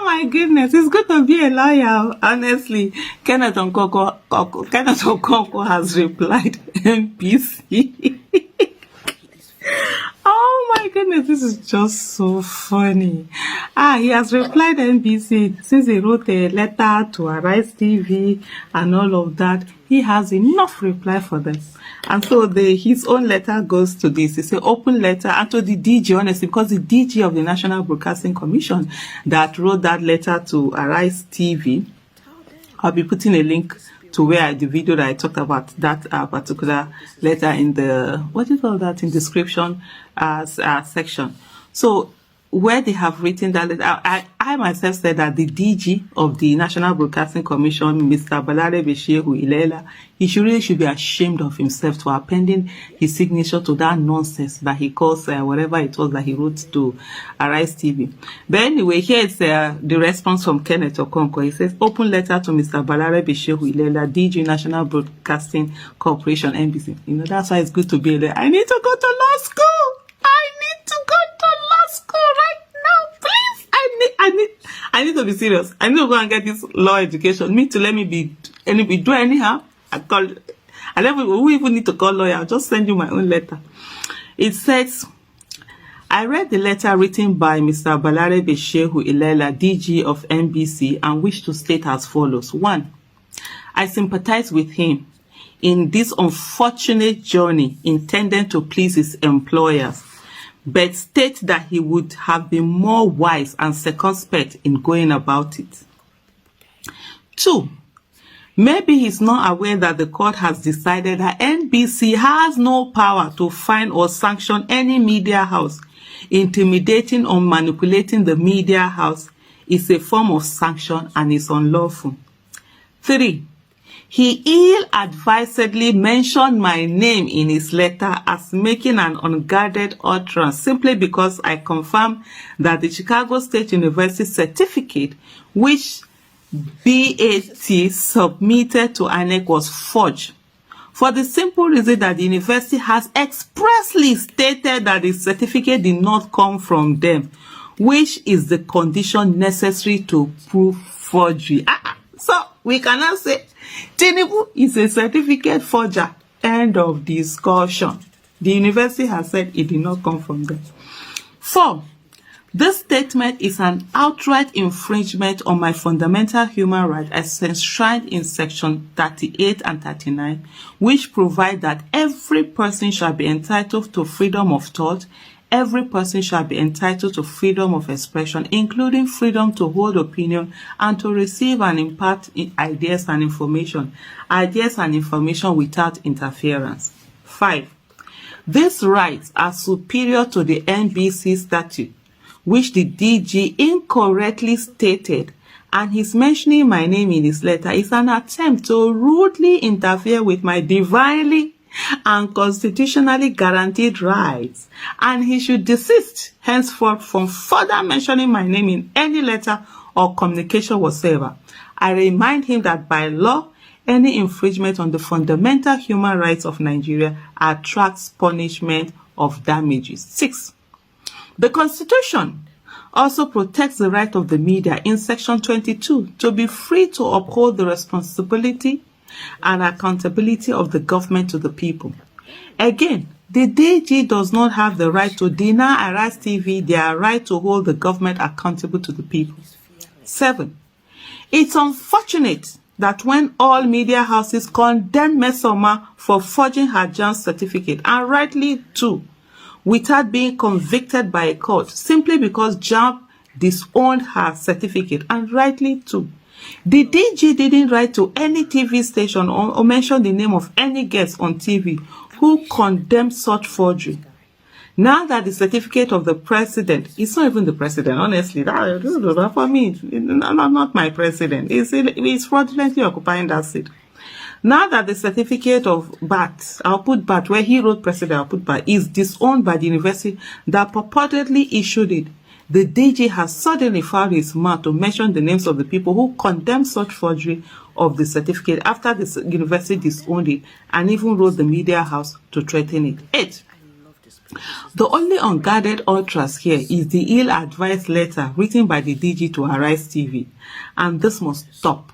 my goodness, it's good to be a lawyer. Honestly, Kenneth Okonkwo has replied NBC. Oh my goodness, this is just so funny. He has replied NBC since he wrote a letter to Arise TV and all of that. He has enough reply for them. And so his own letter goes to this. It's an open letter and to the DG, honestly, because the DG of the National Broadcasting Commission that wrote that letter to Arise TV. I'll be putting a link to where the video that I talked about that particular letter in the, what do you call that, in description section. So where they have written that letter, I myself said that the DG of the National Broadcasting Commission, Mr. Balarabe Shehu Ilela, he should be ashamed of himself to appending his signature to that nonsense that he calls whatever it was that he wrote to Arise TV. But anyway, here is the response from Keneth Okonkwo. He says, open letter to Mr. Balarabe Shehu Ilela, DG National Broadcasting Corporation, NBC. You know, that's why it's good to be there. I need to go to law school. I need to be serious. I need to go and get this law education. Me to let me do anyhow. Who even need to call lawyer? I'll just send you my own letter. It says, I read the letter written by Mr. Balarabe Shehu Ilela, DG of NBC, and wish to state as follows. 1. I sympathize with him in this unfortunate journey intended to please his employers, but state that he would have been more wise and circumspect in going about it. 2. Maybe he's not aware that the court has decided that NBC has no power to fine or sanction any media house. Intimidating or manipulating the media house is a form of sanction and is unlawful. 3. He ill-advisedly mentioned my name in his letter as making an unguarded utterance simply because I confirmed that the Chicago State University certificate, which BAT submitted to INEC, was forged. For the simple reason that the university has expressly stated that the certificate did not come from them, which is the condition necessary to prove forgery. So we cannot say Tinubu is a certificate forger. End of discussion. The university has said it did not come from them. 4. This statement is an outright infringement on my fundamental human right as enshrined in section 38 and 39, which provide that every person shall be entitled to freedom of thought. Every person shall be entitled to freedom of expression, including freedom to hold opinion and to receive and impart ideas and information without interference. 5. These rights are superior to the NBC statute, which the DG incorrectly stated, and his mentioning my name in his letter is an attempt to rudely interfere with my divinely and constitutionally guaranteed rights, and he should desist henceforth from further mentioning my name in any letter or communication whatsoever. I remind him that by law, any infringement on the fundamental human rights of Nigeria attracts punishment of damages. 6. The Constitution also protects the right of the media in section 22 to be free to uphold the responsibility and accountability of the government to the people. Again, the DG does not have the right to deny Arise TV their right to hold the government accountable to the people. 7. It's unfortunate that when all media houses condemn Mesoma for forging her JAMB certificate, and rightly too, without being convicted by a court, simply because JAMB disowned her certificate, and rightly too, the DG didn't write to any TV station or mention the name of any guest on TV who condemned such forgery. Now that the certificate of the president, it's not even the president, honestly, that for me, not my president, it's fraudulently occupying that seat. Now that the certificate of BAT, I'll put BAT, where he wrote president, I'll put BAT, is disowned by the university that purportedly issued it, the DG has suddenly found his mouth to mention the names of the people who condemned such forgery of the certificate after the university disowned it and even wrote the media house to threaten it. 8. The only unguarded ultras here is the ill-advised letter written by the DG to Arise TV, and this must stop.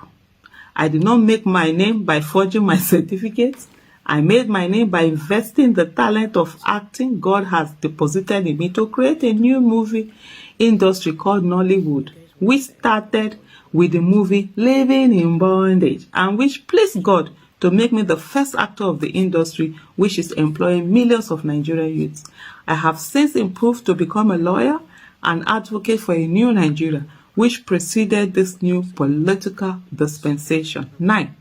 I did not make my name by forging my certificates. I made my name by investing the talent of acting God has deposited in me to create a new movie industry called Nollywood, which started with the movie Living in Bondage, and which pleased God to make me the first actor of the industry, which is employing millions of Nigerian youths. I have since improved to become a lawyer and advocate for a new Nigeria, which preceded this new political dispensation. 9.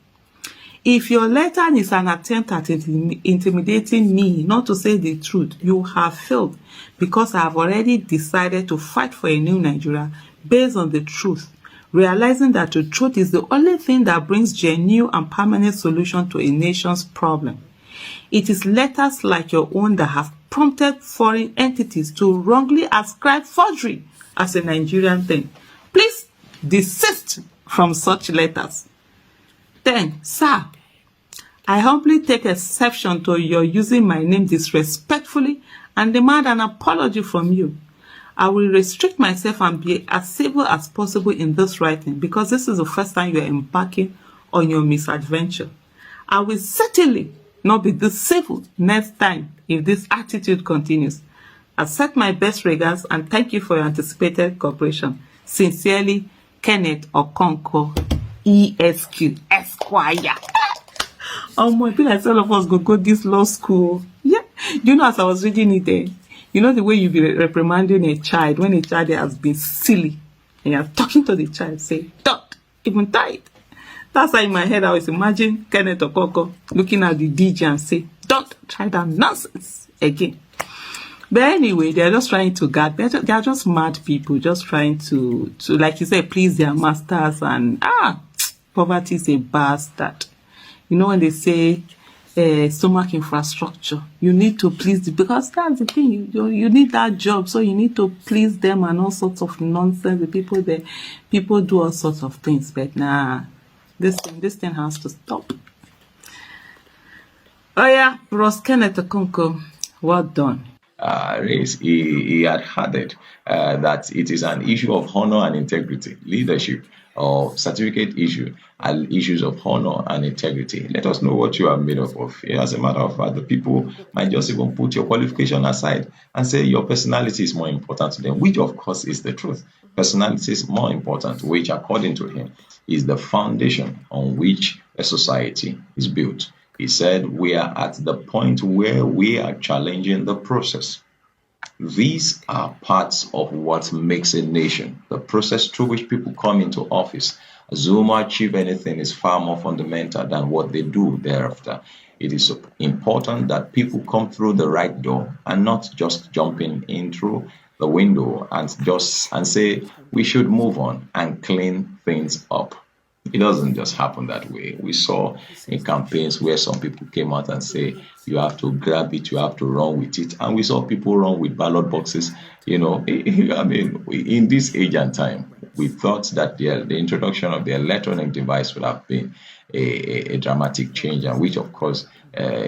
If your letter is an attempt at intimidating me not to say the truth, you have failed, because I have already decided to fight for a new Nigeria based on the truth, realizing that the truth is the only thing that brings genuine and permanent solution to a nation's problem. It is letters like your own that have prompted foreign entities to wrongly ascribe forgery as a Nigerian thing. Please desist from such letters. 10. Sir, I humbly take exception to your using my name disrespectfully and demand an apology from you. I will restrict myself and be as civil as possible in this writing, because this is the first time you are embarking on your misadventure. I will certainly not be this civil next time if this attitude continues. Accept my best regards and thank you for your anticipated cooperation. Sincerely, Keneth Okonkwo, ESQ, Esquire. I feel like all of us go this law school. Yeah. You know, as I was reading it there, you know the way you be reprimanding a child when a child has been silly, and you're talking to the child, say, don't even try it. That's why in my head I was imagining Keneth Okonkwo looking at the DJ and say, don't try that nonsense again. But anyway, they're just trying to guard. They're just mad people, just trying to like you said, please their masters. And poverty is a bastard. You know when they say stomach infrastructure, you need to please because that's the thing. You need that job, so you need to please them and all sorts of nonsense. The people there, people do all sorts of things, but nah, this thing has to stop. Oh yeah, Bros Keneth Okonkwo, well done. He had added that it is an issue of honor and integrity, leadership, or certificate issue, and issues of honor and integrity. Let us know what you are made up of. As a matter of fact, the people might just even put your qualification aside and say your personality is more important to them, which of course is the truth. Personality is more important, which according to him is the foundation on which a society is built. He said we are at the point where we are challenging the process. These are parts of what makes a nation. The process through which people come into office, assume or achieve anything, is far more fundamental than what they do thereafter. It is important that people come through the right door and not just jumping in through the window and say we should move on and clean things up. It doesn't just happen that way. We saw in campaigns where some people came out and say you have to grab it, you have to run with it, and we saw people run with ballot boxes. I mean, in this age and time, we thought that the introduction of the electronic device would have been a dramatic change, and which of course was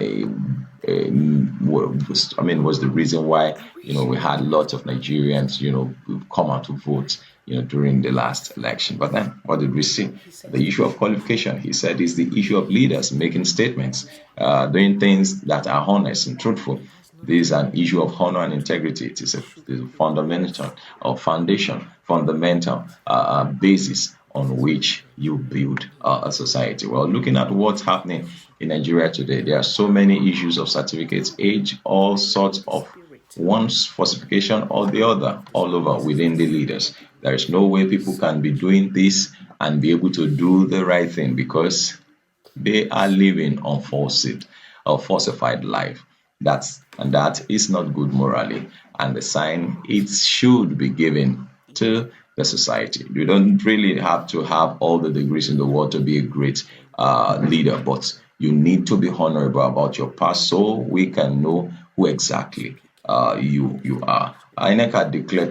the reason why we had lots of Nigerians come out to vote during the last election. But then what did we see? The issue of qualification, he said, is the issue of leaders making statements, doing things that are honest and truthful. This is an issue of honor and integrity. It is a fundamental basis on which you build a society. Well, looking at what's happening in Nigeria today, there are so many issues of certificates, age, all sorts of one's falsification or the other, all over within the leaders. There is no way people can be doing this and be able to do the right thing because they are living on falsified life. That is not good morally, and the sign it should be given to the society. You don't really have to have all the degrees in the world to be a great leader, but you need to be honorable about your past so we can know who exactly you are. INEC had declared